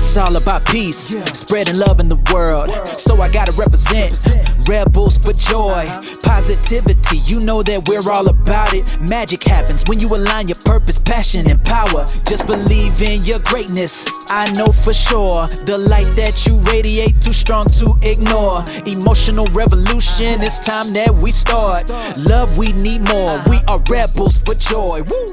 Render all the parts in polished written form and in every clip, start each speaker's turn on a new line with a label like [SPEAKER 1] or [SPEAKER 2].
[SPEAKER 1] It's all about peace, spreading love in the world. So I gotta represent rebels for joy, positivity. You know that we're all about it. Magic happens when you align your purpose, passion, and power. Just believe in your greatness. I know for sure the light that you radiate too strong to ignore. Emotional revolution. It's time that we start. Love, we need more. We are rebels for joy. Woo!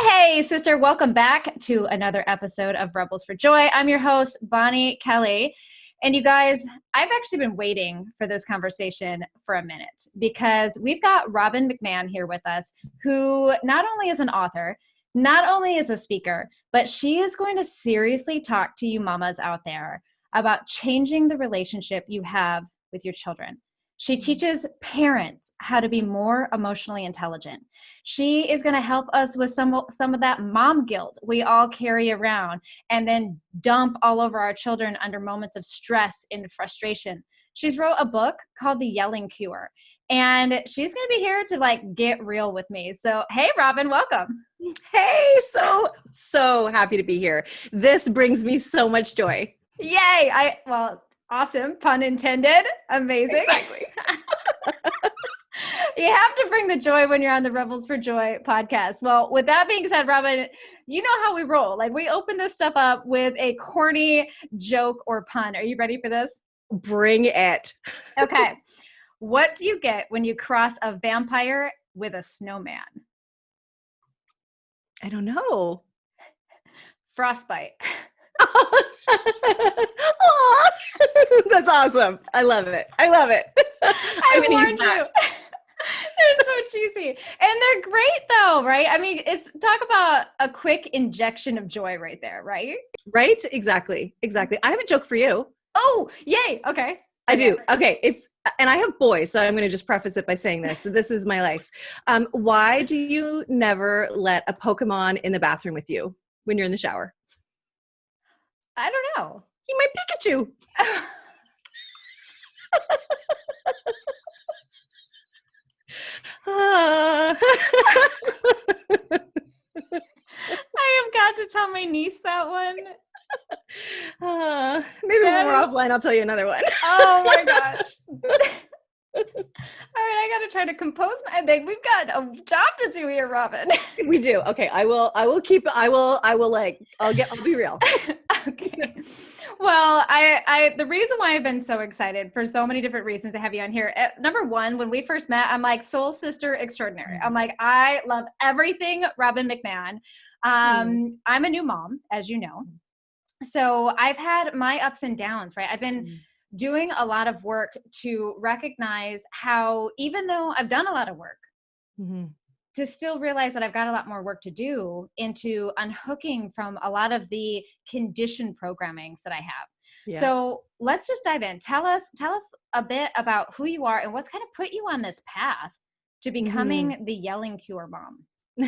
[SPEAKER 2] Hey, sister, welcome back to another episode of Rebels for Joy. I'm your host, Bonnie Kelly. And you guys, I've actually been waiting for this conversation for a minute because we've got Robin McMahon here with us, who not only is an author, not only is a speaker, but she is going to seriously talk to you mamas out there about changing the relationship you have with your children. She teaches parents how to be more emotionally intelligent. She is going to help us with some of that mom guilt we all carry around and then dump all over our children under moments of stress and frustration. She's wrote a book called The Yelling Cure, and she's going to be here to get real with me. So, hey, Robin, welcome.
[SPEAKER 3] Hey, so happy to be here. This brings me so much joy.
[SPEAKER 2] Yay. Awesome. Pun intended. Amazing.
[SPEAKER 3] Exactly.
[SPEAKER 2] You have to bring the joy when you're on the Rebels for Joy podcast. Well, with that being said, Robin, you know how we roll. We open this stuff up with a corny joke or pun. Are you ready for this?
[SPEAKER 3] Bring it.
[SPEAKER 2] Okay. What do you get when you cross a vampire with a snowman?
[SPEAKER 3] I don't know.
[SPEAKER 2] Frostbite.
[SPEAKER 3] Aw, that's awesome. I love it.
[SPEAKER 2] I warned you. They're so cheesy. And they're great though, right? I mean, talk about a quick injection of joy right there, right?
[SPEAKER 3] Right? Exactly. I have a joke for you.
[SPEAKER 2] Oh, yay. Okay.
[SPEAKER 3] I do. Okay. And I have boys, so I'm going to just preface it by saying this. So this is my life. Why do you never let a Pokemon in the bathroom with you when you're in the shower?
[SPEAKER 2] I don't know.
[SPEAKER 3] He might Pikachu.
[SPEAKER 2] I have got to tell my niece that one.
[SPEAKER 3] Maybe when we're offline, I'll tell you another one.
[SPEAKER 2] Oh my gosh. All right, I got to try to compose my thing. We've got a job to do here, Robin.
[SPEAKER 3] We do. Okay, I'll be real.
[SPEAKER 2] Okay. Well, the reason why I've been so excited for so many different reasons to have you on here. Number one, when we first met, I'm like soul sister extraordinary. I'm like, I love everything Robin McMahon. I'm a new mom, as you know. So I've had my ups and downs, right? I've been doing a lot of work to recognize how, even though I've done a lot of work, to still realize that I've got a lot more work to do into unhooking from a lot of the conditioned programmings that I have. Yeah. So let's just dive in. Tell us a bit about who you are and what's kind of put you on this path to becoming the Yelling Cure mom.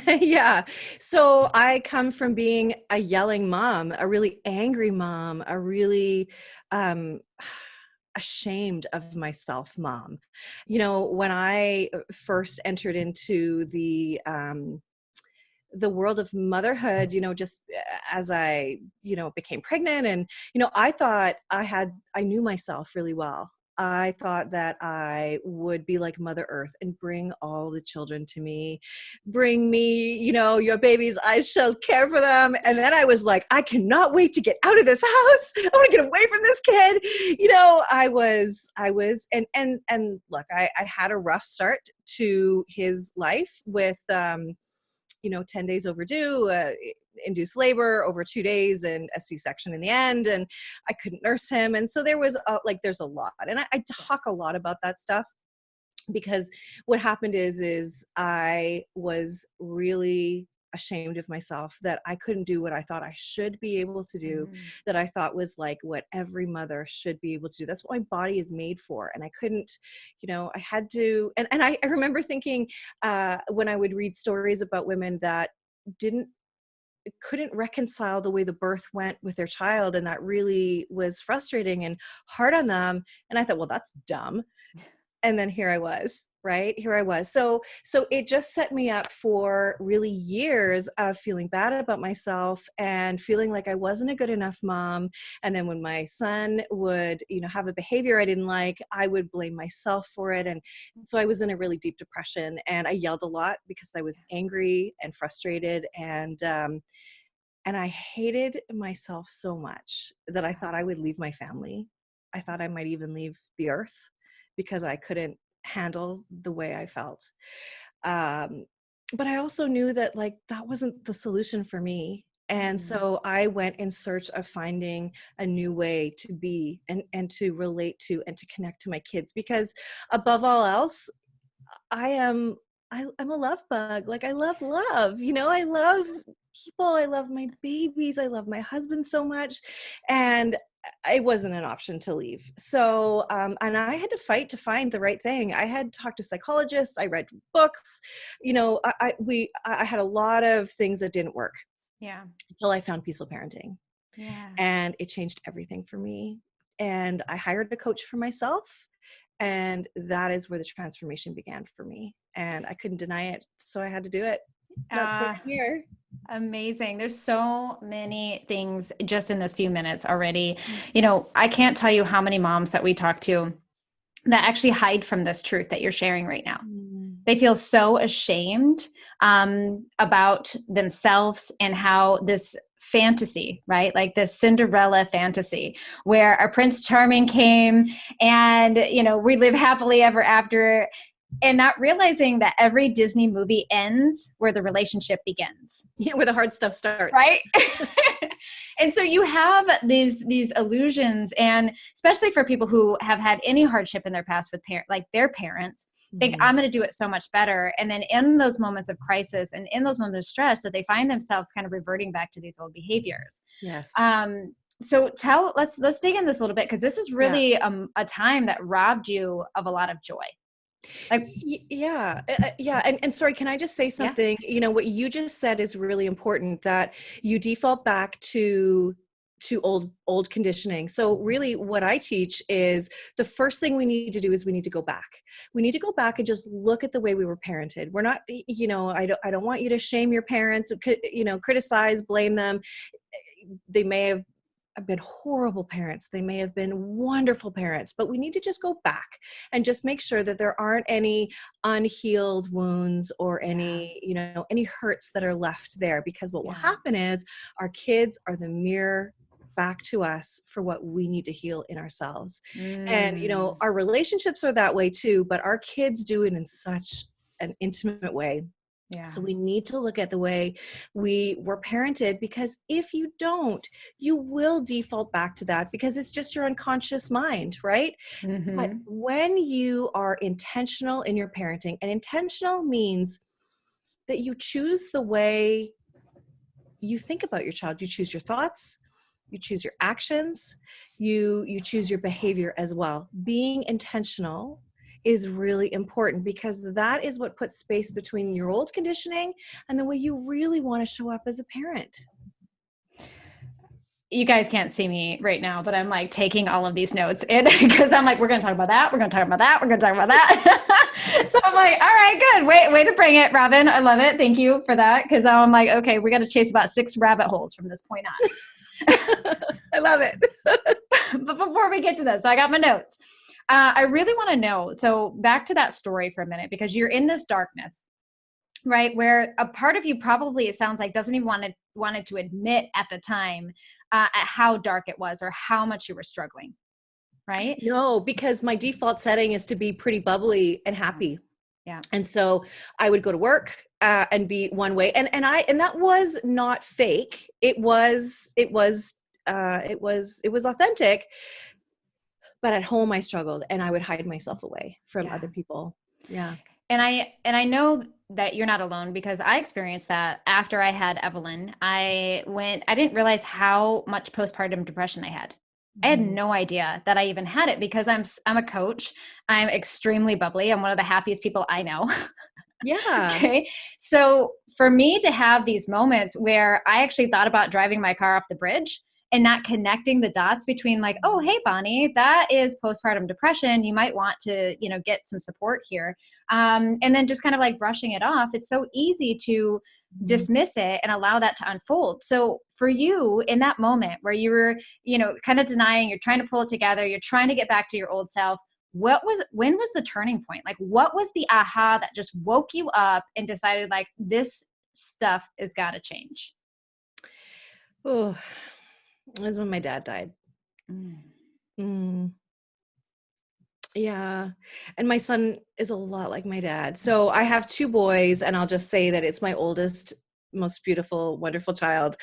[SPEAKER 3] Yeah. So I come from being a yelling mom, a really angry mom, a really ashamed of myself mom. You know, when I first entered into the world of motherhood, just as I, became pregnant, and, I thought I knew myself really well. I thought that I would be like Mother Earth and bring all the children to me. Bring me, your babies, I shall care for them. And then I was like, I cannot wait to get out of this house. I want to get away from this kid. And look, I had a rough start to his life with, 10 days overdue, induced labor over 2 days, and a C-section in the end, and I couldn't nurse him. And so there was there's a lot, and I talk a lot about that stuff because what happened is I was really ashamed of myself that I couldn't do what I thought I should be able to do, that I thought was like what every mother should be able to do. That's what my body is made for. And I couldn't, I had to, and I remember thinking when I would read stories about women that couldn't reconcile the way the birth went with their child, and that really was frustrating and hard on them. And I thought, well, that's dumb. And then here I was, right? Here I was. So it just set me up for really years of feeling bad about myself and feeling like I wasn't a good enough mom. And then when my son would, have a behavior I didn't like, I would blame myself for it. And so I was in a really deep depression, and I yelled a lot because I was angry and frustrated, and I hated myself so much that I thought I would leave my family. I thought I might even leave the earth because I couldn't handle the way I felt. But I also knew that that wasn't the solution for me. And so I went in search of finding a new way to be and to relate to and to connect to my kids, because above all else, I'm a love bug. I love love, I love people. I love my babies. I love my husband so much. And it wasn't an option to leave. So, and I had to fight to find the right thing. I had talked to psychologists. I read books, I had a lot of things that didn't work.
[SPEAKER 2] Yeah.
[SPEAKER 3] Until I found peaceful parenting.
[SPEAKER 2] Yeah.
[SPEAKER 3] And it changed everything for me. And I hired a coach for myself. And that is where the transformation began for me. And I couldn't deny it. So I had to do it. That's why I'm here.
[SPEAKER 2] Amazing. There's so many things just in those few minutes already. I can't tell you how many moms that we talk to that actually hide from this truth that you're sharing right now. They feel so ashamed about themselves and how this fantasy, right? Like this Cinderella fantasy where a Prince Charming came and, we live happily ever after, and not realizing that every Disney movie ends where the relationship begins.
[SPEAKER 3] Yeah, where the hard stuff starts.
[SPEAKER 2] Right? And so you have these illusions, and especially for people who have had any hardship in their past with their parents, think I'm going to do it so much better. And then in those moments of crisis and in those moments of stress, so they find themselves kind of reverting back to these old behaviors.
[SPEAKER 3] Yes.
[SPEAKER 2] So let's dig in this a little bit, because this is really a time that robbed you of a lot of joy.
[SPEAKER 3] Yeah. And sorry, can I just say something?
[SPEAKER 2] Yeah.
[SPEAKER 3] What you just said is really important, that you default back to old conditioning. So really what I teach is the first thing we need to do is we need to go back. We need to go back and just look at the way we were parented. We're not, I don't want you to shame your parents, criticize, blame them. They may have been horrible parents. They may have been wonderful parents, but we need to just go back and just make sure that there aren't any unhealed wounds or any hurts that are left there, because what will happen is our kids are the mirror back to us for what we need to heal in ourselves. And, our relationships are that way too, but our kids do it in such an intimate way. Yeah. So we need to look at the way we were parented, because if you don't, you will default back to that because it's just your unconscious mind, right? Mm-hmm. But when you are intentional in your parenting, and intentional means that you choose the way you think about your child, you choose your thoughts, you choose your actions, you choose your behavior as well. Being intentional is really important, because that is what puts space between your old conditioning and the way you really want to show up as a parent.
[SPEAKER 2] You guys can't see me right now, but I'm like taking all of these notes, and because I'm like, we're going to talk about that. We're going to talk about that. We're going to talk about that. So I'm like, all right, good. Way to bring it, Robin. I love it. Thank you for that. Cause I'm like, okay, we got to chase about 6 rabbit holes from this point on.
[SPEAKER 3] I love it.
[SPEAKER 2] But before we get to this, so I got my notes. I really want to know, so back to that story for a minute, because you're in this darkness, right? Where a part of you probably, it sounds like, doesn't even wanted to admit at the time at how dark it was or how much you were struggling, right?
[SPEAKER 3] No, because my default setting is to be pretty bubbly and happy.
[SPEAKER 2] Yeah. And
[SPEAKER 3] so I would go to work and be one way. And that was not fake. It was authentic. But at home I struggled, and I would hide myself away from other people. Yeah.
[SPEAKER 2] And I know that you're not alone, because I experienced that after I had Evelyn. I didn't realize how much postpartum depression I had. I had no idea that I even had it, because I'm a coach. I'm extremely bubbly. I'm one of the happiest people I know.
[SPEAKER 3] Yeah.
[SPEAKER 2] Okay. So for me to have these moments where I actually thought about driving my car off the bridge and not connecting the dots between like, oh, hey, Bonnie, that is postpartum depression. You might want to, get some support here. And then just kind of like brushing it off. It's so easy to dismiss it and allow that to unfold. So for you in that moment where you were, kind of denying, you're trying to pull it together, you're trying to get back to your old self, when was the turning point? Like, what was the aha that just woke you up and decided like this stuff has got to change?
[SPEAKER 3] Oh, it was when my dad died. Yeah. And my son is a lot like my dad. So I have 2 boys, and I'll just say that it's my oldest, most beautiful, wonderful child,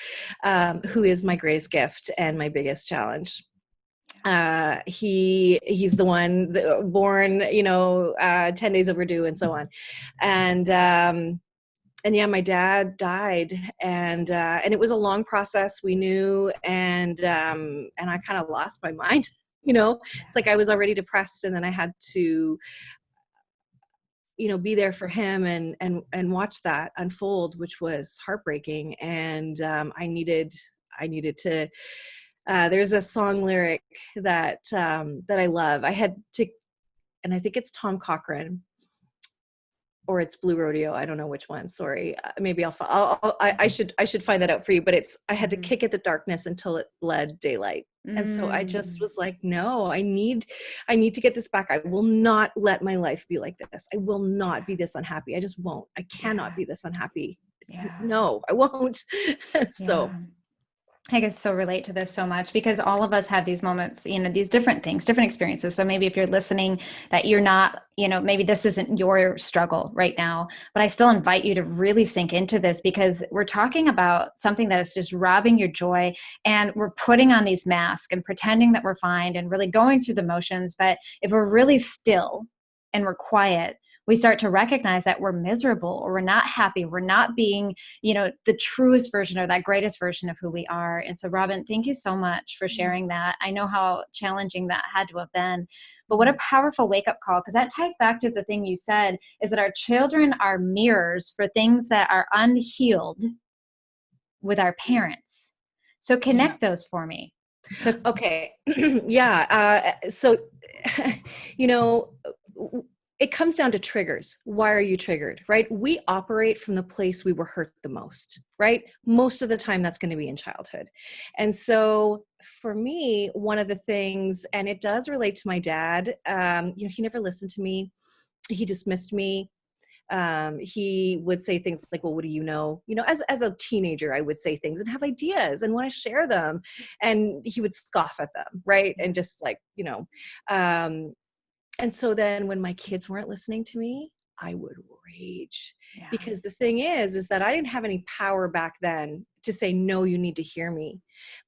[SPEAKER 3] who is my greatest gift and my biggest challenge. He's the one born, 10 days overdue and so on. And yeah, my dad died, and it was a long process, we knew, and I kind of lost my mind. It's like I was already depressed, and then I had to, be there for him and watch that unfold, which was heartbreaking. And I needed to. There's a song lyric that I love. I had to, and I think it's Tom Cochrane, or it's Blue Rodeo. I don't know which one. Sorry. Maybe I should find that out for you. But I had to kick at the darkness until it bled daylight. And so I just was like, no, I need to get this back. I will not let my life be like this. I will not be this unhappy. I just won't. I cannot be this unhappy.
[SPEAKER 2] Yeah.
[SPEAKER 3] No, I won't. So.
[SPEAKER 2] I can so relate to this so much, because all of us have these moments, these different things, different experiences. So maybe if you're listening that you're not, maybe this isn't your struggle right now, but I still invite you to really sink into this, because we're talking about something that is just robbing your joy, and we're putting on these masks and pretending that we're fine and really going through the motions. But if we're really still and we're quiet, we start to recognize that we're miserable, or we're not happy. We're not being, the truest version or that greatest version of who we are. And so, Robin, thank you so much for sharing that. I know how challenging that had to have been, but what a powerful wake-up call, because that ties back to the thing you said, is that our children are mirrors for things that are unhealed with our parents. So connect those for me. So,
[SPEAKER 3] okay. Yeah. So, it comes down to triggers. Why are you triggered, right? We operate from the place we were hurt the most, right? Most of the time that's going to be in childhood. And so for me, one of the things, and it does relate to my dad, he never listened to me. He dismissed me. He would say things like, well, what do you know? As a teenager, I would say things and have ideas and want to share them. And he would scoff at them, right? And just like, and so then when my kids weren't listening to me, I would rage. Because the thing is that I didn't have any power back then to say, no, you need to hear me.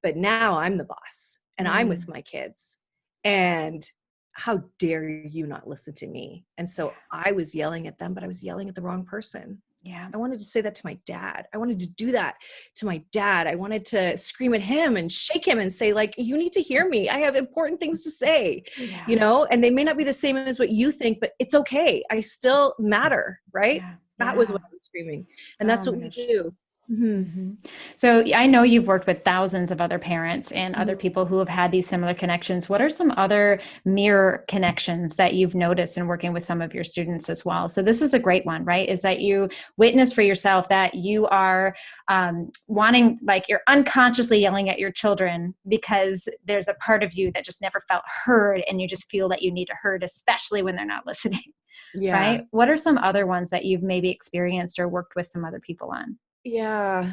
[SPEAKER 3] But now I'm the boss, and I'm with my kids, and how dare you not listen to me? And so I was yelling at them, but I was yelling at the wrong person.
[SPEAKER 2] Yeah.
[SPEAKER 3] I wanted to say that to my dad. I wanted to do that to my dad. I wanted to scream at him and shake him and say, like, you need to hear me. I have important things to say, and they may not be the same as what you think, but it's okay. I still matter, right? That was what I was screaming. And that's what we do.
[SPEAKER 2] So I know you've worked with thousands of other parents and other people who have had these similar connections. What are some other mirror connections that you've noticed in working with some of your students as well? So this is a great one, right? Is that you witness for yourself that you are wanting, like you're unconsciously yelling at your children because there's a part of you that just never felt heard, and you just feel that you need to heard, especially when they're not listening. Right? What are some other ones that you've maybe experienced or worked with some other people on?
[SPEAKER 3] Yeah.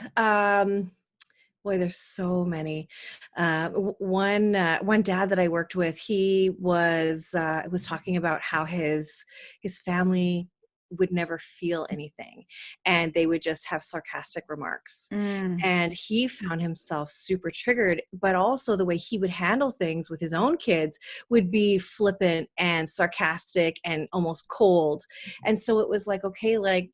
[SPEAKER 3] Boy, there's so many. One dad that I worked with, he was talking about how his family would never feel anything, and they would just have sarcastic remarks. And he found himself super triggered, but also the way he would handle things with his own kids would be flippant and sarcastic and almost cold. And so it was like, okay, like,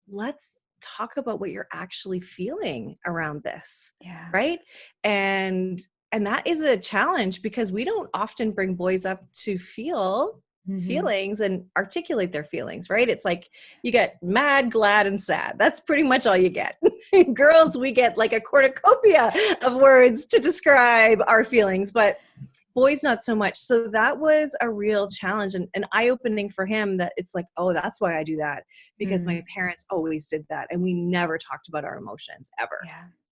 [SPEAKER 3] let's talk about what you're actually feeling around this. Right. And that is a challenge, because we don't often bring boys up to feel feelings and articulate their feelings, right? It's like you get mad, glad, and sad. That's pretty much all you get. Girls, we get like a cornucopia of words to describe our feelings, but boys, not so much. So that was a real challenge and an eye-opening for him that it's like, oh, that's why I do that, because my parents always did that. And we never talked about our emotions ever.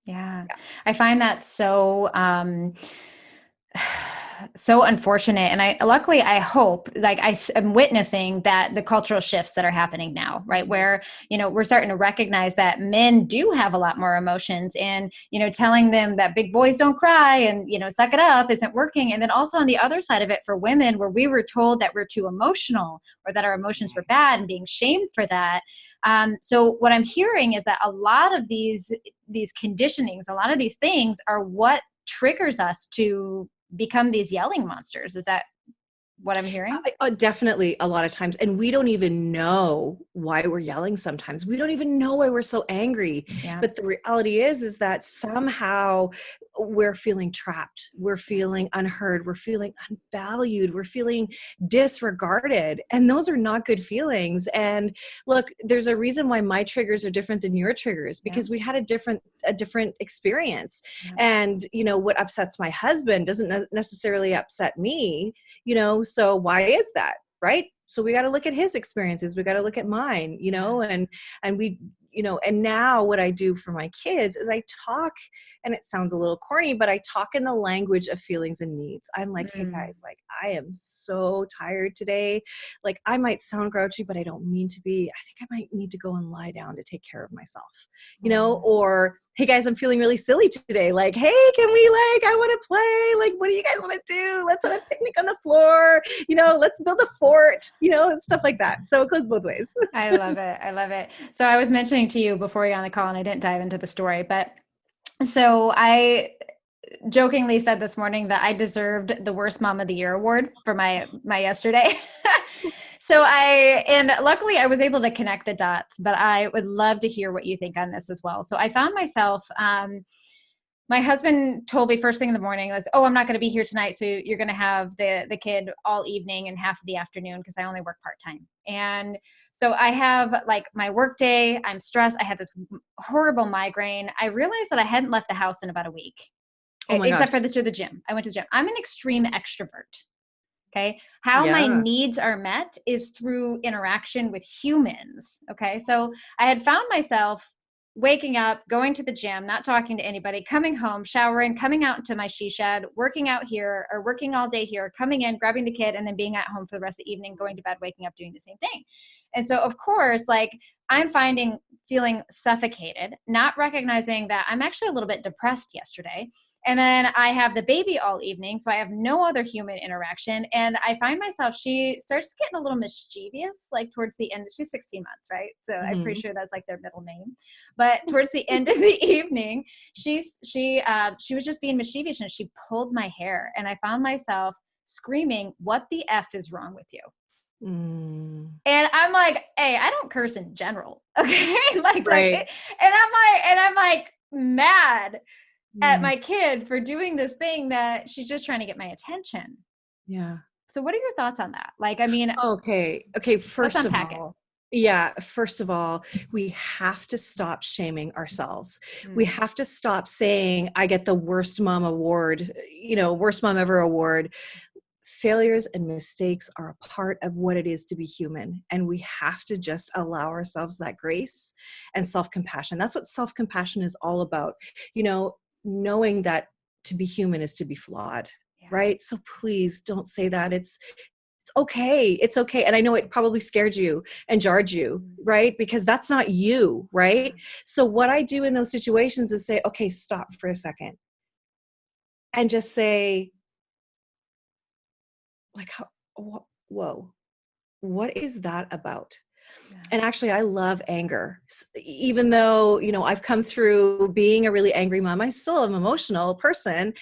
[SPEAKER 2] Yeah. I find that so, so unfortunate. And luckily I hope, like I'm witnessing that the cultural shifts that are happening now, right? Where, we're starting to recognize that men do have a lot more emotions, and, telling them that big boys don't cry and, suck it up isn't working. And then also on the other side of it for women, where we were told that we're too emotional or that our emotions were bad and being shamed for that. So what I'm hearing is that a lot of these conditionings, a lot of these things are what triggers us to become these yelling monsters. Is that what I'm hearing?
[SPEAKER 3] Definitely a lot of times. And we don't even know why we're yelling sometimes. We don't even know why we're so angry. Yeah. But the reality is that somehow we're feeling trapped. We're feeling unheard. We're feeling unvalued. We're feeling disregarded. And those are not good feelings. And look, there's a reason why my triggers are different than your triggers, because we had a different experience. Yeah. And, what upsets my husband doesn't necessarily upset me, so why is that? Right. So we got to look at his experiences. We got to look at mine, and we, and now what I do for my kids is I talk, and it sounds a little corny, but I talk in the language of feelings and needs. I'm like, hey guys, like I am so tired today. Like I might sound grouchy, but I don't mean to be. I think I might need to go and lie down to take care of myself, or hey guys, I'm feeling really silly today. Like, hey, can we I want to play. Like, what do you guys want to do? Let's have a picnic on the floor. Let's build a fort, stuff like that. So it goes both ways.
[SPEAKER 2] I love it. So I was mentioning to you before you got on the call, and I didn't dive into the story, but so I jokingly said this morning that I deserved the worst mom of the year award for my yesterday. And luckily I was able to connect the dots, but I would love to hear what you think on this as well. So I found myself, my husband told me first thing in the morning was, oh, I'm not going to be here tonight. So you're going to have the kid all evening and half of the afternoon, because I only work part-time. And so I have like my work day, I'm stressed. I had this horrible migraine. I realized that I hadn't left the house in about a week, except for to the gym. I went to the gym. I'm an extreme extrovert. Okay. How my needs are met is through interaction with humans. Okay. So I had found myself waking up, going to the gym, not talking to anybody, coming home, showering, coming out into my she shed, working out here, or working all day here, coming in, grabbing the kid, and then being at home for the rest of the evening, going to bed, waking up, doing the same thing. And so of course, like I'm feeling suffocated, not recognizing that I'm actually a little bit depressed yesterday. And then I have the baby all evening, so I have no other human interaction. And I find myself, she starts getting a little mischievous, like towards the end. She's 16 months, right? So I'm pretty sure that's like their middle name. But towards the end of the evening, she was just being mischievous, and she pulled my hair. And I found myself screaming, "What the F is wrong with you?" And I'm like, hey, I don't curse in general. Okay. And I'm like mad at my kid for doing this thing that she's just trying to get my attention.
[SPEAKER 3] Yeah.
[SPEAKER 2] So what are your thoughts on that? Like, I mean,
[SPEAKER 3] okay. First of all, we have to stop shaming ourselves. We have to stop saying, I get the worst mom award, worst mom ever award. Failures and mistakes are a part of what it is to be human. And we have to just allow ourselves that grace and self-compassion. That's what self-compassion is all about. Knowing that to be human is to be flawed, right? So please don't say that. It's okay. It's okay. And I know it probably scared you and jarred you, right? Because that's not you, right? So what I do in those situations is say, okay, stop for a second and just say, like, whoa, what is that about? Yeah. And actually, I love anger. Even though, I've come through being a really angry mom, I still am an emotional person.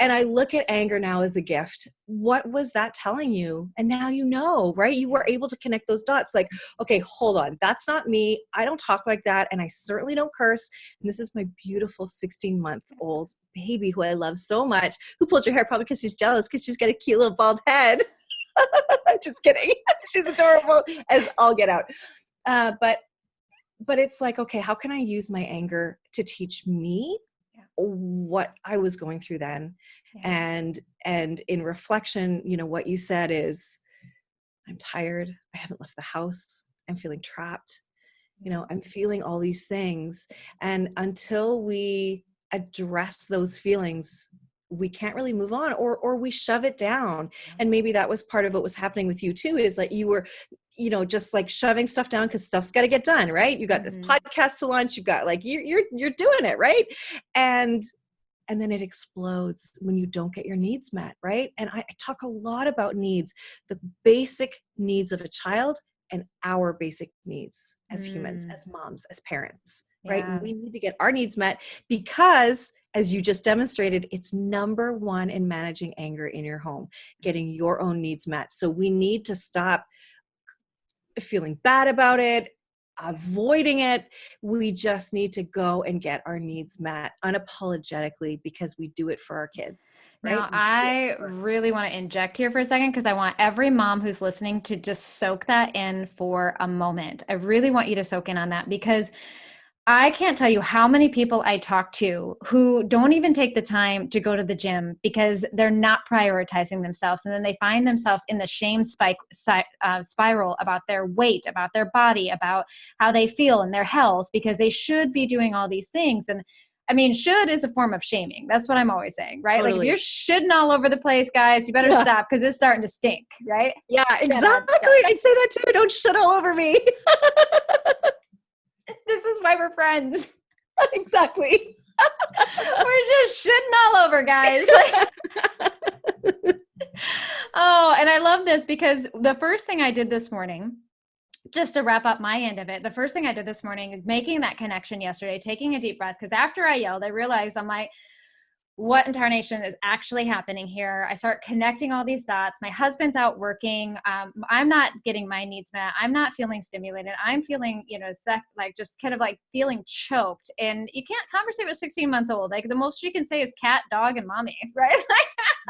[SPEAKER 3] And I look at anger now as a gift. What was that telling you? And now right? You were able to connect those dots. Like, okay, hold on. That's not me. I don't talk like that. And I certainly don't curse. And this is my beautiful 16-month-old baby who I love so much, who pulled your hair probably because she's jealous because she's got a cute little bald head. Just kidding. She's adorable as all get out. But it's like, okay, how can I use my anger to teach me what I was going through then? Yeah. And in reflection, what you said is, I'm tired. I haven't left the house. I'm feeling trapped. I'm feeling all these things. And until we address those feelings, we can't really move on, or we shove it down. And maybe that was part of what was happening with you too, is like you were, just like shoving stuff down because stuff's got to get done, right? You got this podcast to launch. You've got like, you're doing it, right? And then it explodes when you don't get your needs met, right? And I talk a lot about needs, the basic needs of a child and our basic needs as humans, as moms, as parents, right? And we need to get our needs met because, as you just demonstrated, it's number one in managing anger in your home, getting your own needs met. So we need to stop feeling bad about it, avoiding it. We just need to go and get our needs met unapologetically because we do it for our kids. Right?
[SPEAKER 2] Now, I really want to inject here for a second because I want every mom who's listening to just soak that in for a moment. I really want you to soak in on that because I can't tell you how many people I talk to who don't even take the time to go to the gym because they're not prioritizing themselves. And then they find themselves in the shame spiral about their weight, about their body, about how they feel and their health, because they should be doing all these things. And I mean, should is a form of shaming. That's what I'm always saying, right? Totally. Like if you're shitting all over the place, guys, you better stop because it's starting to stink, right?
[SPEAKER 3] Yeah, exactly. I'd say that too. Don't shit all over me.
[SPEAKER 2] This is why we're friends.
[SPEAKER 3] Exactly.
[SPEAKER 2] We're just shitting all over, guys. Oh, and I love this because the first thing I did this morning, just to wrap up my end of it, the first thing I did this morning is making that connection yesterday, taking a deep breath, because after I yelled, I realized I'm like, what in tarnation is actually happening here? I start connecting all these dots. My husband's out working. I'm not getting my needs met. I'm not feeling stimulated. I'm feeling, like just kind of like feeling choked. And you can't conversate with a 16-month-old. Like the most she can say is cat, dog, and mommy, right?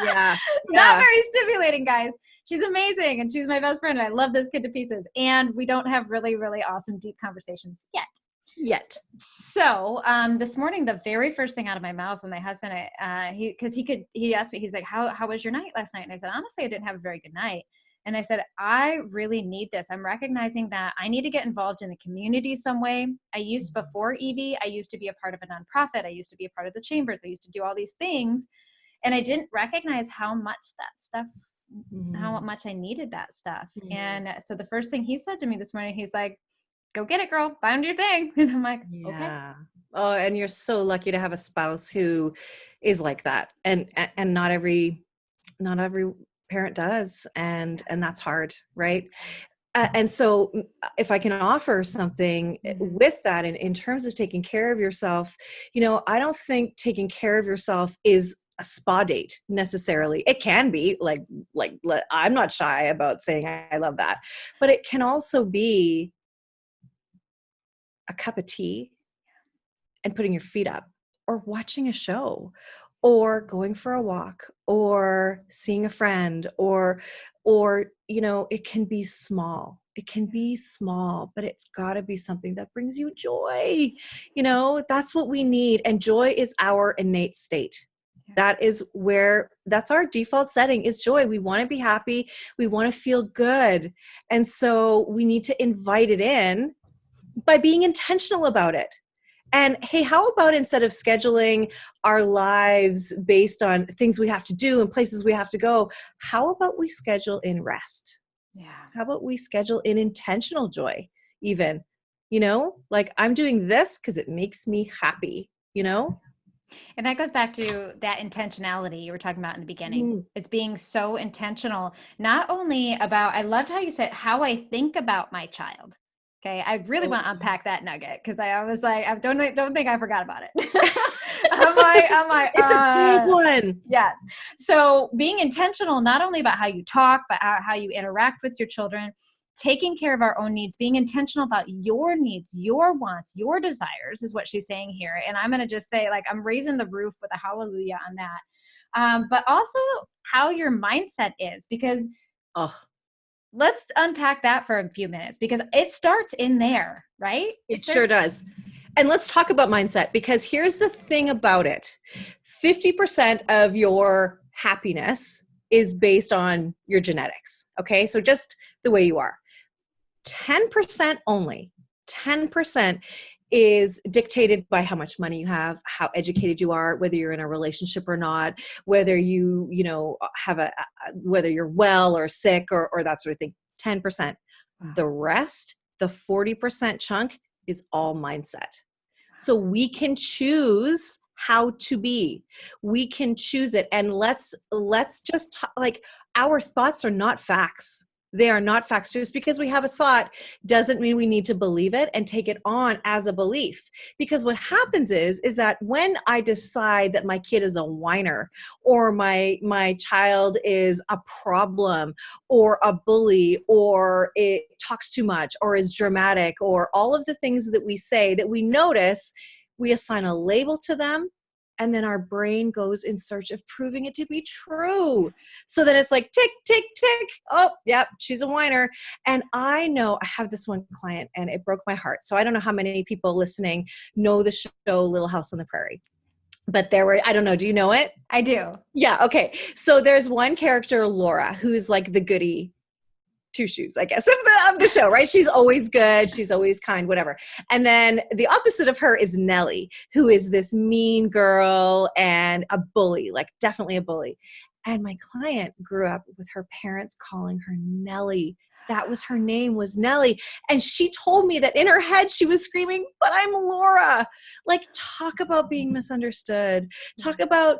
[SPEAKER 3] Yeah.
[SPEAKER 2] It's not very stimulating, guys. She's amazing. And she's my best friend. And I love this kid to pieces. And we don't have really, really awesome, deep conversations yet. So this morning, the very first thing out of my mouth when my husband, he asked me, he's like, how was your night last night? And I said, honestly, I didn't have a very good night. And I said, I really need this. I'm recognizing that I need to get involved in the community some way. Before Evie, I used to be a part of a nonprofit. I used to be a part of the chambers. I used to do all these things. And I didn't recognize how much that stuff, how much I needed that stuff. And so the first thing he said to me this morning, he's like, go get it, girl. Find your thing. And I'm like, okay.
[SPEAKER 3] Oh, and you're so lucky to have a spouse who is like that. And not every parent does. And that's hard. Right. And so if I can offer something with that, and in terms of taking care of yourself, I don't think taking care of yourself is a spa date necessarily. It can be like I'm not shy about saying I love that, but it can also be a cup of tea and putting your feet up, or watching a show, or going for a walk, or seeing a friend, or it can be small. It can be small, but it's got to be something that brings you joy. That's what we need. And joy is our innate state. That's our default setting is joy. We want to be happy. We want to feel good. And so we need to invite it in by being intentional about it. And hey, how about instead of scheduling our lives based on things we have to do and places we have to go, how about we schedule in rest? Yeah. How about we schedule in intentional joy even? Like I'm doing this because it makes me happy,
[SPEAKER 2] And that goes back to that intentionality you were talking about in the beginning. It's being so intentional, not only about, I loved how you said how I think about my child. Okay. I really want to unpack that nugget because I was like, I don't think I forgot about it. I'm like,
[SPEAKER 3] it's a big one.
[SPEAKER 2] Yes. So being intentional, not only about how you talk, but how you interact with your children, taking care of our own needs, being intentional about your needs, your wants, your desires is what she's saying here. And I'm going to just say, like, I'm raising the roof with a hallelujah on that. But also how your mindset is, because let's unpack that for a few minutes because it starts in there, right?
[SPEAKER 3] It sure does. And let's talk about mindset, because here's the thing about it. 50% of your happiness is based on your genetics. Okay. So just the way you are. 10% only, 10% is dictated by how much money you have, how educated you are, whether you're in a relationship or not, whether you have whether you're well or sick or that sort of thing. 10%. The rest, the 40% chunk, is all mindset. So we can choose how to be. We can choose it. And let's just talk, like, our thoughts are not facts. They are not facts. Just because we have a thought doesn't mean we need to believe it and take it on as a belief. Because what happens is that when I decide that my kid is a whiner, or my child is a problem, or a bully, or it talks too much, or is dramatic, or all of the things that we say that we notice, we assign a label to them. And then our brain goes in search of proving it to be true. So then it's like, tick, tick, tick. Oh, yep, she's a whiner. And I know I have this one client and it broke my heart. So I don't know how many people listening know the show Little House on the Prairie. But there were, I don't know, do you know it?
[SPEAKER 2] I do.
[SPEAKER 3] Yeah, okay. So there's one character, Laura, who's like the goody two shoes, I guess, of the show, right? She's always good. She's always kind, whatever. And then the opposite of her is Nellie, who is this mean girl and a bully, like definitely a bully. And my client grew up with her parents calling her Nellie. That was her name, was Nellie. And she told me that in her head, she was screaming, but I'm Laura. Like, talk about being misunderstood. Talk about,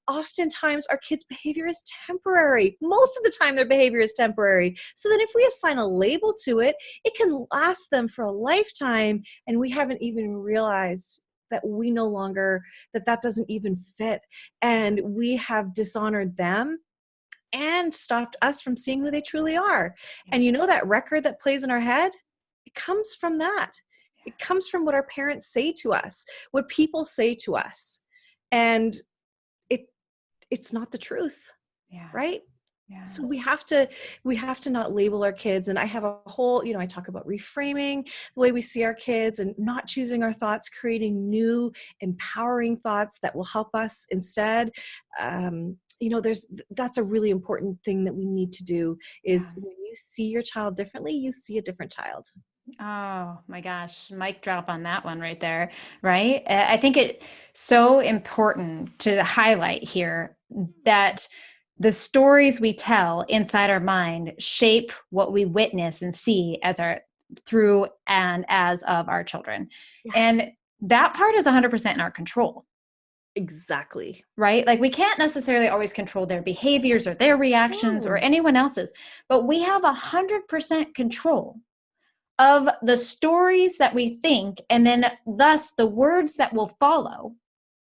[SPEAKER 3] oftentimes our kids' behavior is temporary. Most of the time their behavior is temporary. So then if we assign a label to it, it can last them for a lifetime. And we haven't even realized that we no longer, that doesn't even fit. And we have dishonored them and stopped us from seeing who they truly are. And that record that plays in our head, it comes from that. It comes from what our parents say to us, what people say to us. And it's not the truth.
[SPEAKER 2] Yeah.
[SPEAKER 3] Right?
[SPEAKER 2] Yeah.
[SPEAKER 3] So we have to not label our kids. And I have a whole, I talk about reframing the way we see our kids and not choosing our thoughts, creating new empowering thoughts that will help us instead. That's a really important thing that we need to do is when you see your child differently, you see a different child.
[SPEAKER 2] Oh my gosh, mic drop on that one right there, right? I think it's so important to highlight here that the stories we tell inside our mind shape what we witness and see as through and as of our children.
[SPEAKER 3] Yes.
[SPEAKER 2] And that part is 100% in our control.
[SPEAKER 3] Exactly.
[SPEAKER 2] Right? Like, we can't necessarily always control their behaviors or their reactions or anyone else's, but we have 100% control of the stories that we think, and then thus the words that will follow,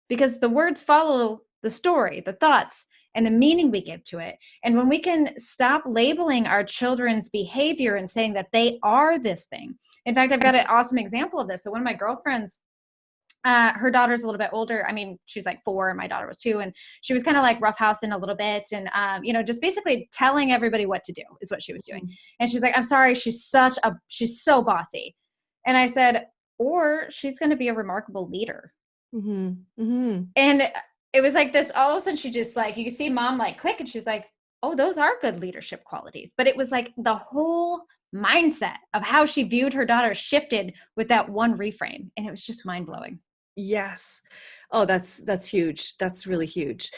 [SPEAKER 2] because the words follow the story, the thoughts, and the meaning we give to it. And when we can stop labeling our children's behavior and saying that they are this thing. In fact, I've got an awesome example of this. So one of my girlfriends, her daughter's a little bit older. I mean, she's like 4 and my daughter was 2. And she was kind of like roughhousing a little bit and, just basically telling everybody what to do is what she was doing. And she's like, I'm sorry, she's so bossy. And I said, or she's going to be a remarkable leader.
[SPEAKER 3] Mm-hmm. Mm-hmm.
[SPEAKER 2] And it was like this, all of a sudden she just like, you could see mom like click and she's like, oh, those are good leadership qualities. But it was like the whole mindset of how she viewed her daughter shifted with that one reframe. And it was just mind blowing.
[SPEAKER 3] Yes. Oh, that's huge. That's really huge.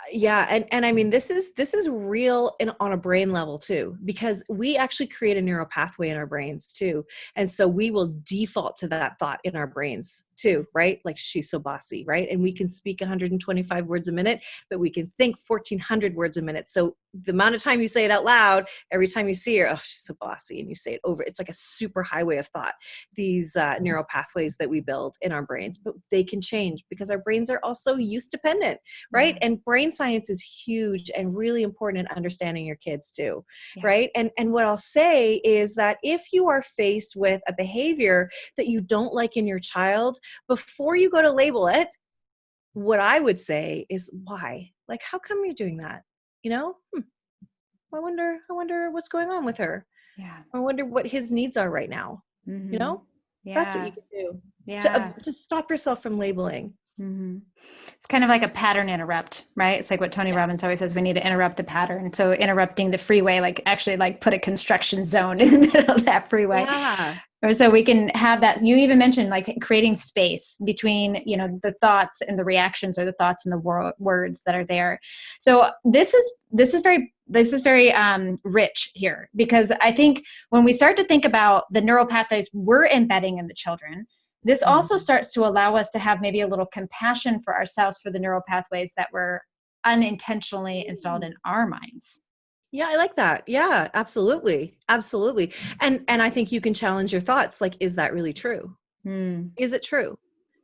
[SPEAKER 3] Yeah. And I mean, this is real on a brain level too, because we actually create a neural pathway in our brains too. And so we will default to that thought in our brains too, right? Like, she's so bossy, right? And we can speak 125 words a minute, but we can think 1,400 words a minute. So the amount of time you say it out loud, every time you see her, oh, she's so bossy, and you say it over, it's like a super highway of thought, these neural pathways that we build in our brains, but they can change because our brains are also use dependent, right? Yeah. And brain science is huge and really important in understanding your kids too, right? And what I'll say is that if you are faced with a behavior that you don't like in your child, before you go to label it, what I would say is, why? Like, how come you're doing that? I wonder what's going on with her.
[SPEAKER 2] Yeah.
[SPEAKER 3] I wonder what his needs are right now. You
[SPEAKER 2] Mm-hmm.
[SPEAKER 3] know, that's what
[SPEAKER 2] Yeah.
[SPEAKER 3] you can do
[SPEAKER 2] Yeah.
[SPEAKER 3] to stop yourself from labeling.
[SPEAKER 2] Mm-hmm. It's kind of like a pattern interrupt, right? It's like what Tony
[SPEAKER 3] Yeah.
[SPEAKER 2] Robbins always says, we need to interrupt the pattern. So interrupting the freeway, like actually like put a construction zone in the middle of that freeway.
[SPEAKER 3] Yeah.
[SPEAKER 2] Or so we can have that. You even mentioned like creating space between, you know, the thoughts and the reactions, or the thoughts and the words that are there. So this is very rich here, because I think when we start to think about the neural pathways we're embedding in the children, this also starts to allow us to have maybe a little compassion for ourselves for the neural pathways that were unintentionally installed in our minds.
[SPEAKER 3] Yeah, I like that. Yeah, absolutely. Absolutely. And I think you can challenge your thoughts. Like, is that really true? Is it true?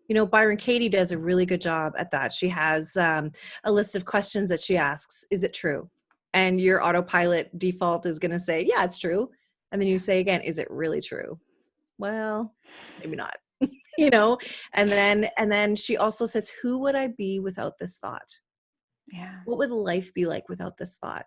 [SPEAKER 3] You know, Byron Katie does a really good job at that. She has a list of questions that she asks. Is it true? And your autopilot default is going to say, yeah, it's true. And then you say again, is it really true? Well, maybe not. You know, and then she also says, who would I be without this thought?
[SPEAKER 2] Yeah.
[SPEAKER 3] What would life be like without this thought?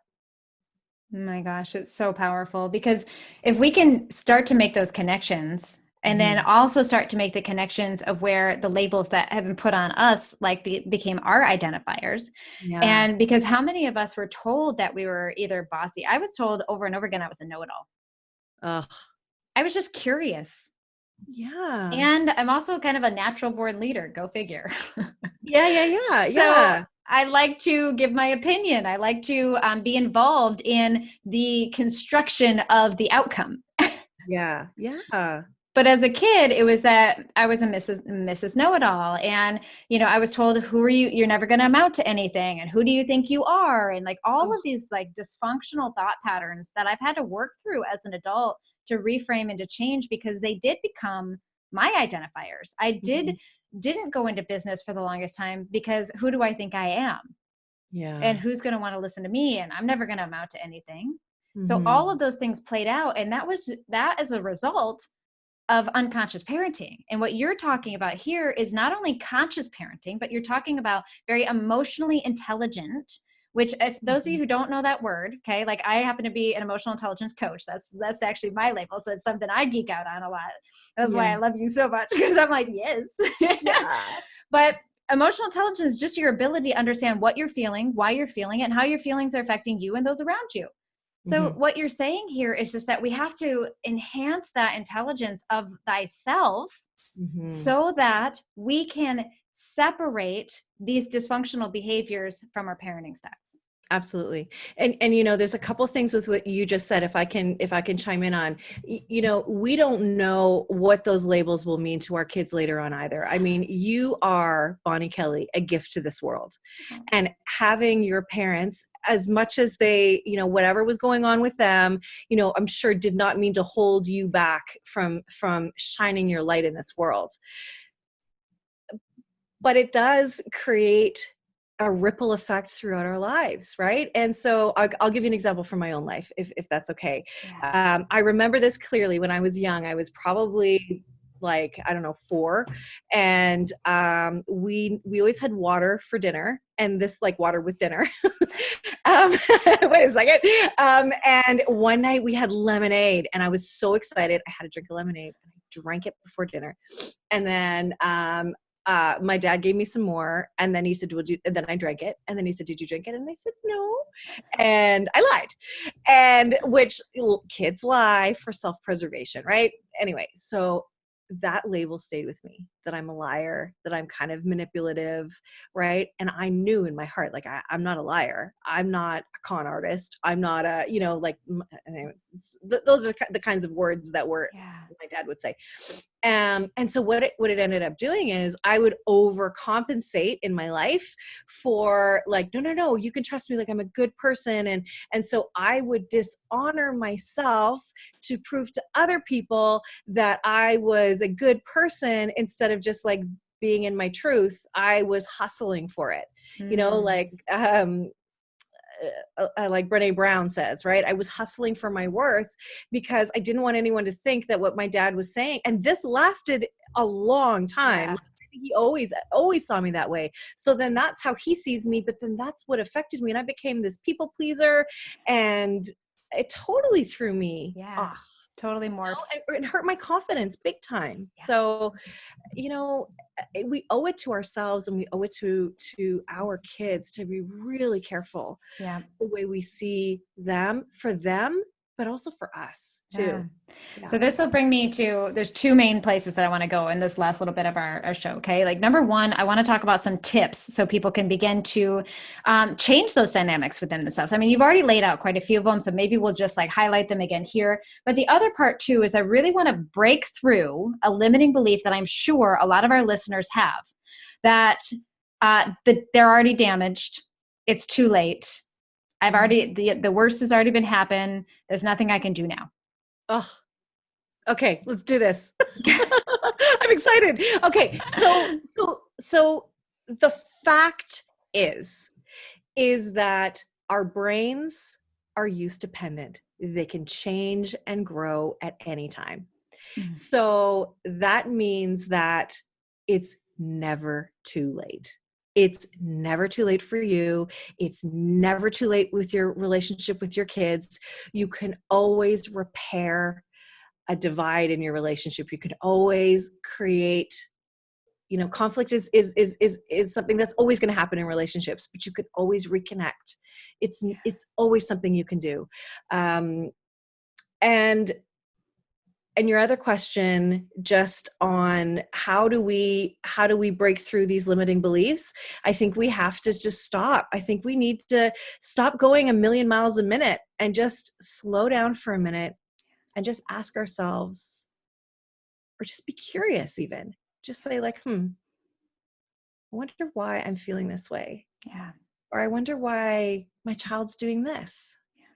[SPEAKER 2] Oh my gosh, it's so powerful, because if we can start to make those connections, and then also start to make the connections of where the labels that have been put on us, like became our identifiers.
[SPEAKER 3] Yeah.
[SPEAKER 2] And because how many of us were told that we were either bossy? I was told over and over again I was a know-it-all.
[SPEAKER 3] Ugh.
[SPEAKER 2] I was just curious.
[SPEAKER 3] Yeah.
[SPEAKER 2] And I'm also kind of a natural born leader. Go figure.
[SPEAKER 3] Yeah.
[SPEAKER 2] So I like to give my opinion. I like to be involved in the construction of the outcome.
[SPEAKER 3] Yeah.
[SPEAKER 2] But as a kid, it was that I was a Mrs. Know-it-all. And, you know, I was told, who are you? You're never going to amount to anything. And who do you think you are? And like all of these like dysfunctional thought patterns that I've had to work through as an adult to reframe and to change, because they did become my identifiers. I didn't go into business for the longest time because who do I think I am?
[SPEAKER 3] Yeah.
[SPEAKER 2] And who's going to want to listen to me? And I'm never going to amount to anything. So all of those things played out. And that as a result of unconscious parenting. And what you're talking about here is not only conscious parenting, but you're talking about very emotionally intelligent, which if those of you who don't know that word, okay, like I happen to be an emotional intelligence coach. That's actually my label. So it's something I geek out on a lot. That's why I love you so much, because I'm like, yes.
[SPEAKER 3] Yeah.
[SPEAKER 2] But emotional intelligence is just your ability to understand what you're feeling, why you're feeling it, and how your feelings are affecting you and those around you. So what you're saying here is just that we have to enhance that intelligence of thyself so that we can separate these dysfunctional behaviors from our parenting styles.
[SPEAKER 3] Absolutely. And you know, there's a couple things with what you just said, if I can chime in on, you know, we don't know what those labels will mean to our kids later on either. I mean, you are, Bonnie Kelly, a gift to this world. And having your parents, as much as they, you know, whatever was going on with them, you know, I'm sure did not mean to hold you back from shining your light in this world. But it does create a ripple effect throughout our lives, right? And so I'll give you an example from my own life, if that's okay.
[SPEAKER 2] Yeah.
[SPEAKER 3] I remember this clearly when I was young. I was probably like, I don't know, 4. And we always had water for dinner, and this like water with dinner. Wait a second. And one night we had lemonade, and I was so excited. I had to drink a lemonade, and I drank it before dinner. And then my dad gave me some more, and then he said, and then I drank it. And then he said, did you drink it? And I said, no. And I lied. And which kids lie for self-preservation, right? Anyway, so that label stayed with me, that I'm a liar, that I'm kind of manipulative, right? And I knew in my heart, like, I'm not a liar. I'm not a con artist. I'm not a, you know, like, those are the kinds of words that were, my dad would say. And so what it ended up doing is I would overcompensate in my life for like, no, you can trust me. Like, I'm a good person. And so I would dishonor myself to prove to other people that I was a good person, instead of just like being in my truth. I was hustling for it, you know, like Brené Brown says, right? I was hustling for my worth because I didn't want anyone to think that what my dad was saying. And this lasted a long time. I He always saw me that way. So then that's how he sees me, but then that's what affected me. And I became this people pleaser, and it totally threw me
[SPEAKER 2] Yeah.
[SPEAKER 3] off.
[SPEAKER 2] Totally morphs.
[SPEAKER 3] It hurt my confidence big time.
[SPEAKER 2] Yeah.
[SPEAKER 3] So, we owe it to ourselves, and we owe it to our kids to be really careful
[SPEAKER 2] Yeah.
[SPEAKER 3] the way we see them, for them, but also for us too.
[SPEAKER 2] Yeah. So this will bring me to, there's two main places that I want to go in this last little bit of our show. Okay. Like number one, I want to talk about some tips so people can begin to change those dynamics within themselves. I mean, you've already laid out quite a few of them, so maybe we'll just like highlight them again here. But the other part too, is I really want to break through a limiting belief that I'm sure a lot of our listeners have, that they're already damaged. It's too late. I've already, the worst has already been happened. There's nothing I can do now.
[SPEAKER 3] Oh, okay. Let's do this. I'm excited. Okay. So the fact is that our brains are use dependent. They can change and grow at any time. Mm-hmm. So that means that it's never too late. It's never too late for you. It's never too late with your relationship with your kids. You can always repair a divide in your relationship. You can always create, conflict is something that's always going to happen in relationships, but you can always reconnect. It's always something you can do. And your other question, just on how do we break through these limiting beliefs? I think we have to just stop. I think we need to stop going a million miles a minute and just slow down for a minute and just ask ourselves, or just be curious even. Just say like, I wonder why I'm feeling this way.
[SPEAKER 2] Yeah.
[SPEAKER 3] Or I wonder why my child's doing this. Yeah.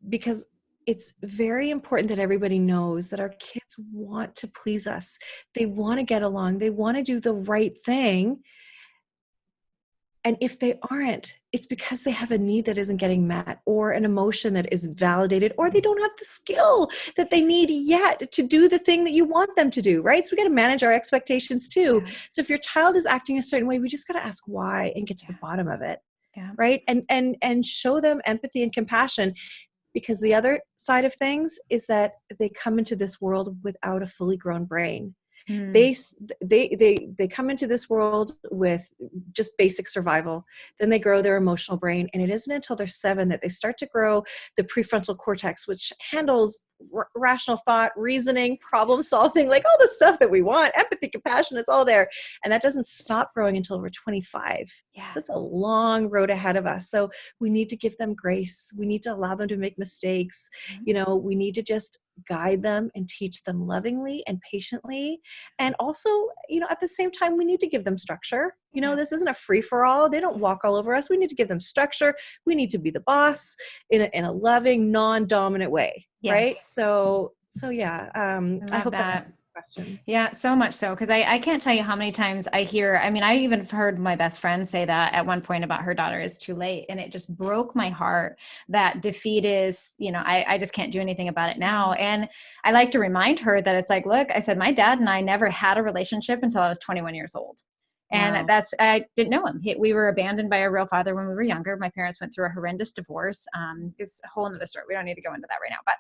[SPEAKER 3] Because it's very important that everybody knows that our kids want to please us. They want to get along. They want to do the right thing. And if they aren't, it's because they have a need that isn't getting met, or an emotion that isn't validated, or they don't have the skill that they need yet to do the thing that you want them to do, right? So we got to manage our expectations too. Yeah. So if your child is acting a certain way, we just got to ask why and get to the bottom of it, right? And show them empathy and compassion. Because the other side of things is that they come into this world without a fully grown brain. They come into this world with just basic survival. Then they grow their emotional brain, and it isn't until they're 7 that they start to grow the prefrontal cortex, which handles rational thought, reasoning, problem solving, like all the stuff that we want, empathy, compassion, it's all there. And that doesn't stop growing until we're 25. Yeah. So it's a long road ahead of us. So we need to give them grace. We need to allow them to make mistakes. Mm-hmm. We need to just guide them and teach them lovingly and patiently. And also, at the same time, we need to give them structure. This isn't a free-for-all. They don't walk all over us. We need to give them structure. We need to be the boss in a loving, non-dominant way. Yes. Right? So yeah. I hope that answers the question.
[SPEAKER 2] Yeah, so much so. Because I can't tell you how many times I hear, I even heard my best friend say that at one point about her daughter is too late. And it just broke my heart that defeat is, I just can't do anything about it now. And I like to remind her that it's like, look, I said, my dad and I never had a relationship until I was 21 years old. And wow. I didn't know him. We were abandoned by our real father when we were younger. My parents went through a horrendous divorce. It's a whole nother story. We don't need to go into that right now, but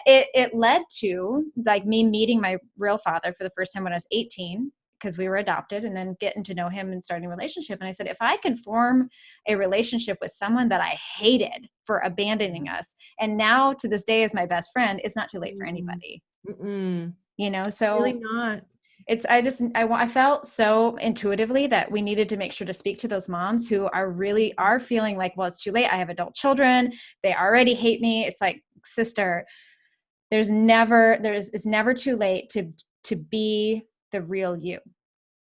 [SPEAKER 2] it led to like me meeting my real father for the first time when I was 18, because we were adopted, and then getting to know him and starting a relationship. And I said, if I can form a relationship with someone that I hated for abandoning us, and now to this day is my best friend, it's not too late for anybody. So
[SPEAKER 3] really not.
[SPEAKER 2] I felt so intuitively that we needed to make sure to speak to those moms who are feeling like, well, it's too late. I have adult children. They already hate me. It's like, sister, it's never too late to be the real you.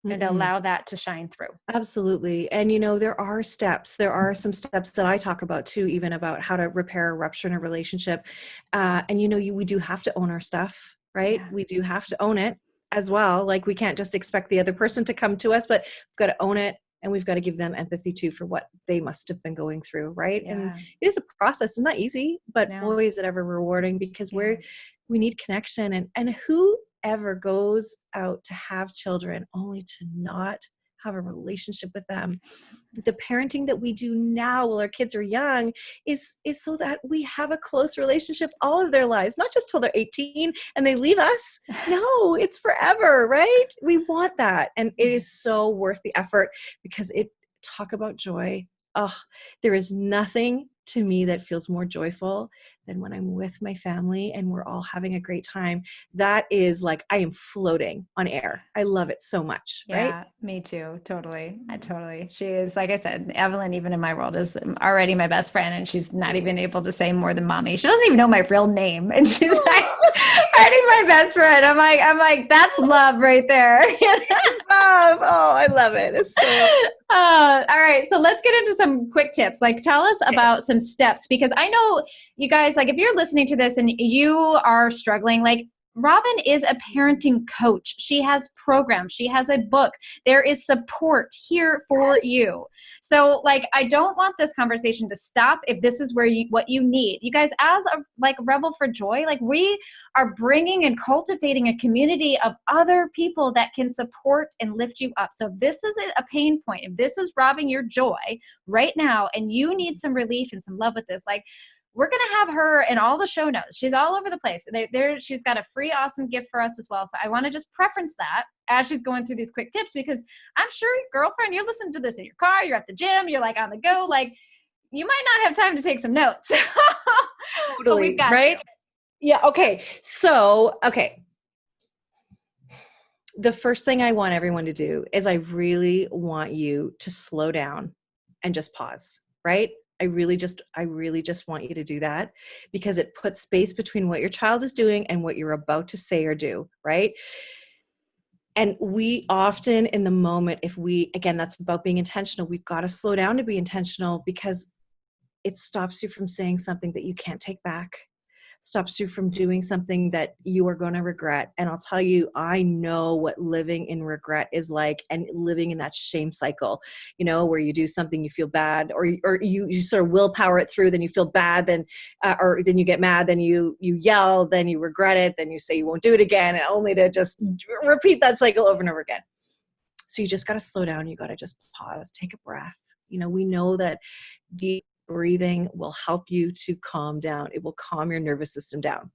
[SPEAKER 2] Mm-hmm. And allow that to shine through.
[SPEAKER 3] Absolutely. And, there are steps. There are some steps that I talk about too, even about how to repair a rupture in a relationship. And, we do have to own our stuff, right? Yeah. We do have to own it as well. Like, we can't just expect the other person to come to us, but we've got to own it, and we've got to give them empathy too for what they must have been going through. Right. Yeah. And it is a process. It's not easy, but boy, is it ever rewarding, because we need connection, and who ever goes out to have children only to not have a relationship with them. The parenting that we do now while our kids are young is so that we have a close relationship all of their lives, not just till they're 18 and they leave us. No, it's forever, right? We want that. And it is so worth the effort, because talk about joy. Oh, there is nothing to me that feels more joyful than when I'm with my family and we're all having a great time. That is like, I am floating on air. I love it so much.
[SPEAKER 2] Yeah,
[SPEAKER 3] right?
[SPEAKER 2] me too. Totally. She is, like I said, Evelyn, even in my world, is already my best friend, and she's not even able to say more than mommy. She doesn't even know my real name. And she's like already my best friend. I'm like, that's love right there.
[SPEAKER 3] Love. Oh, I love it. It's so
[SPEAKER 2] All right. So let's get into some quick tips. Like, tell us about some steps, because I know you guys, like, if you're listening to this and you are struggling, like, Robin is a parenting coach. She has programs. She has a book. There is support here for you. So, like, I don't want this conversation to stop if this is what you need. You guys, as a Rebel for Joy, like, we are bringing and cultivating a community of other people that can support and lift you up. So if this is a pain point, if this is robbing your joy right now, and you need some relief and some love with this, like, we're going to have her in all the show notes. She's all over the place. She's got a free, awesome gift for us as well. So I want to just preference that as she's going through these quick tips, because I'm sure, girlfriend, you're listening to this in your car, you're at the gym, you're like on the go, like, you might not have time to take some notes.
[SPEAKER 3] totally,
[SPEAKER 2] but we've got
[SPEAKER 3] right?
[SPEAKER 2] you.
[SPEAKER 3] Yeah. Okay. So, the first thing I want everyone to do is I really want you to slow down and just pause, right? I really just want you to do that, because it puts space between what your child is doing and what you're about to say or do, right? And we often, in the moment, again, that's about being intentional. We've got to slow down to be intentional, because it stops you from saying something that you can't take back, stops you from doing something that you are going to regret. And I'll tell you, I know what living in regret is like, and living in that shame cycle, where you do something, you feel bad, or you sort of willpower it through, then you feel bad, then you get mad, then you yell, then you regret it, then you say you won't do it again, and only to just repeat that cycle over and over again. So you just got to slow down. You got to just pause, take a breath. We know that the breathing will help you to calm down. It will calm your nervous system down.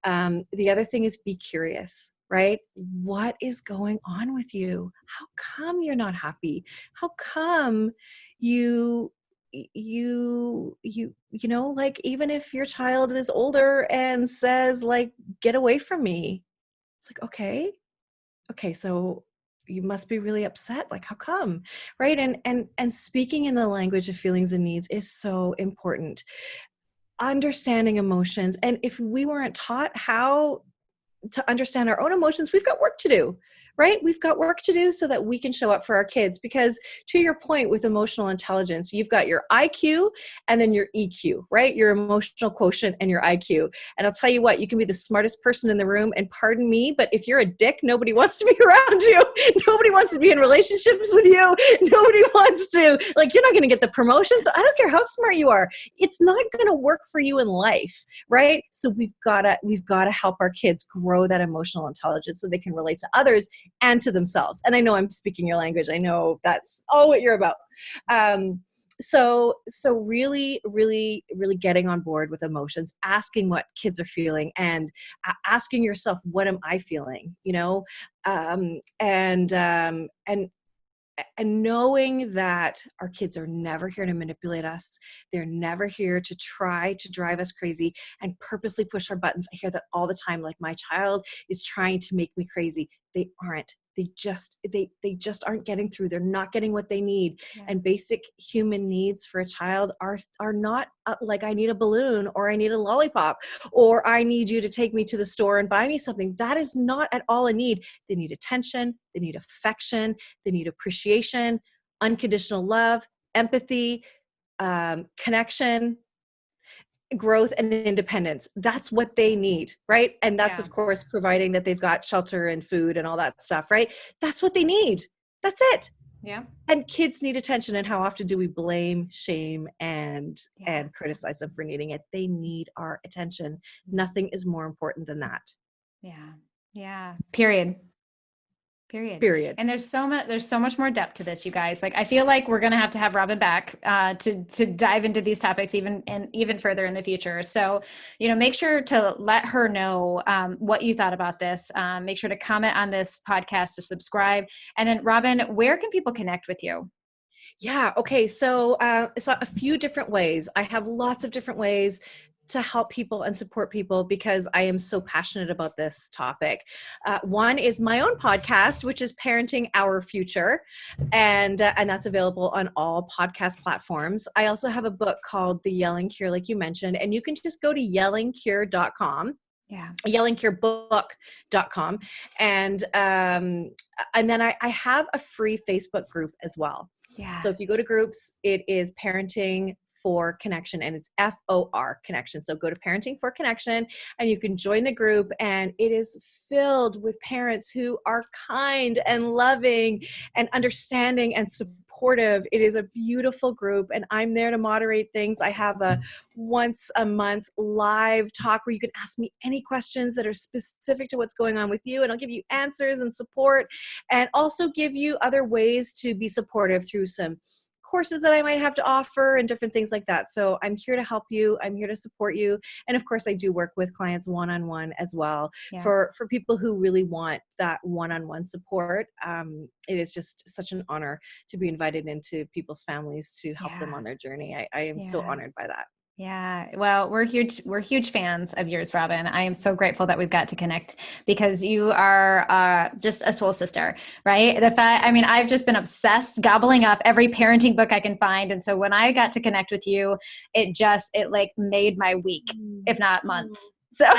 [SPEAKER 3] The other thing is, be curious, right? What is going on with you? How come you're not happy? How come you like, even if your child is older and says, like, get away from me, it's like, okay, so you must be really upset. Like, how come? Right. And speaking in the language of feelings and needs is so important. Understanding emotions. And if we weren't taught how to understand our own emotions, we've got work to do, right? We've got work to do so that we can show up for our kids. Because to your point with emotional intelligence, you've got your IQ and then your EQ, right? Your emotional quotient and your IQ. And I'll tell you what, you can be the smartest person in the room, and pardon me, but if you're a dick, nobody wants to be around you. Nobody wants to be in relationships with you. Nobody wants to, like, you're not going to get the promotion. So I don't care how smart you are. It's not going to work for you in life, right? So we've got to help our kids grow that emotional intelligence so they can relate to others and to themselves. And I know I'm speaking your language. I know that's all what you're about. So really, really, really getting on board with emotions, asking what kids are feeling, and asking yourself, what am I feeling? And knowing that our kids are never here to manipulate us. They're never here to try to drive us crazy and purposely push our buttons. I hear that all the time. Like, my child is trying to make me crazy. They aren't. They just aren't getting through. They're not getting what they need.
[SPEAKER 2] Yeah.
[SPEAKER 3] And basic human needs for a child are not like, I need a balloon, or I need a lollipop, or I need you to take me to the store and buy me something. That is not at all a need. They need attention. They need affection. They need appreciation, unconditional love, empathy, connection, growth, and independence. That's what they need, right? And that's, of course, providing that they've got shelter and food and all that stuff, right? That's what they need. That's it.
[SPEAKER 2] Yeah.
[SPEAKER 3] And kids need attention. And how often do we blame, shame, and criticize them for needing it? They need our attention. Nothing is more important than that.
[SPEAKER 2] Yeah. Yeah. Period.
[SPEAKER 3] Period.
[SPEAKER 2] And there's so much more depth to this, you guys. Like, I feel like we're going to have Robin back to dive into these topics even further in the future. So, make sure to let her know what you thought about this. Make sure to comment on this podcast, to subscribe. And then Robin, where can people connect with you?
[SPEAKER 3] Yeah. Okay. So a few different ways. I have lots of different ways to help people and support people because I am so passionate about this topic. One is my own podcast, which is Parenting Our Future, and that's available on all podcast platforms. I also have a book called The Yelling Cure, like you mentioned, and you can just go to yellingcure.com.
[SPEAKER 2] Yeah.
[SPEAKER 3] yellingcurebook.com. And then I have a free Facebook group as well.
[SPEAKER 2] Yeah.
[SPEAKER 3] So if you go to groups, it is Parenting for Connection, and it's FOR Connection. So go to Parenting for Connection and you can join the group, and it is filled with parents who are kind and loving and understanding and supportive. It is a beautiful group, and I'm there to moderate things. I have a once a month live talk where you can ask me any questions that are specific to what's going on with you, and I'll give you answers and support, and also give you other ways to be supportive through some courses that I might have to offer and different things like that. So I'm here to help you. I'm here to support you. And of course, I do work with clients one-on-one as well.
[SPEAKER 2] Yeah.
[SPEAKER 3] For people who really want that one-on-one support. It is just such an honor to be invited into people's families to help them on their journey. I am so honored by that.
[SPEAKER 2] Yeah. Well, we're huge fans of yours, Robin. I am so grateful that we've got to connect because you are just a soul sister, right? I've just been obsessed gobbling up every parenting book I can find. And so when I got to connect with you, it like made my week, if not month. So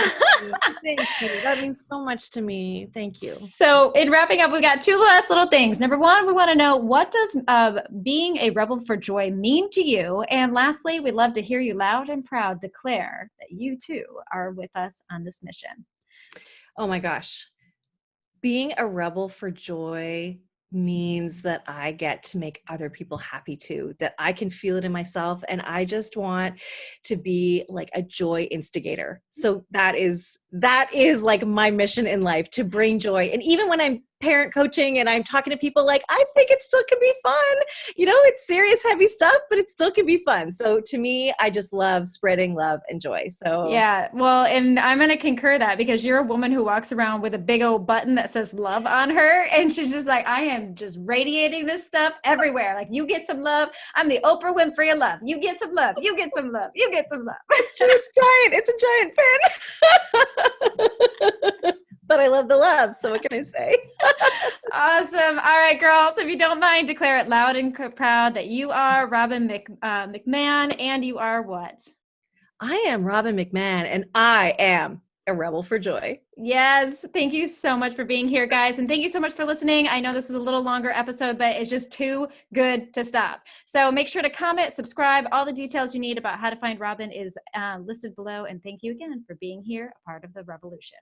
[SPEAKER 3] thank you. That means so much to me. Thank you.
[SPEAKER 2] So in wrapping up, we got two last little things. Number one, we want to know, what does being a rebel for joy mean to you? And lastly, we'd love to hear you loud and proud declare that you too are with us on this mission.
[SPEAKER 3] Oh my gosh. Being a rebel for joy means that I get to make other people happy too, that I can feel it in myself. And I just want to be like a joy instigator. So that is like my mission in life, to bring joy. And even when I'm parent coaching and I'm talking to people, like, I think it still can be fun. It's serious, heavy stuff, but it still can be fun. So to me, I just love spreading love and joy. So
[SPEAKER 2] yeah, well, and I'm going to concur that, because you're a woman who walks around with a big old button that says love on her. And she's just like, I am just radiating this stuff everywhere. Like, you get some love. I'm the Oprah Winfrey of love. You get some love. You get some love. You get some love.
[SPEAKER 3] It's true. It's a giant pen. But I love the love. So what can I say?
[SPEAKER 2] Awesome. All right, girls, if you don't mind, declare it loud and proud that you are Robin McMahon, and you are what?
[SPEAKER 3] I am Robin McMahon, and I am a rebel for joy.
[SPEAKER 2] Yes. Thank you so much for being here, guys. And thank you so much for listening. I know this is a little longer episode, but it's just too good to stop. So make sure to comment, subscribe. All the details you need about how to find Robin is listed below. And thank you again for being here, a part of the revolution.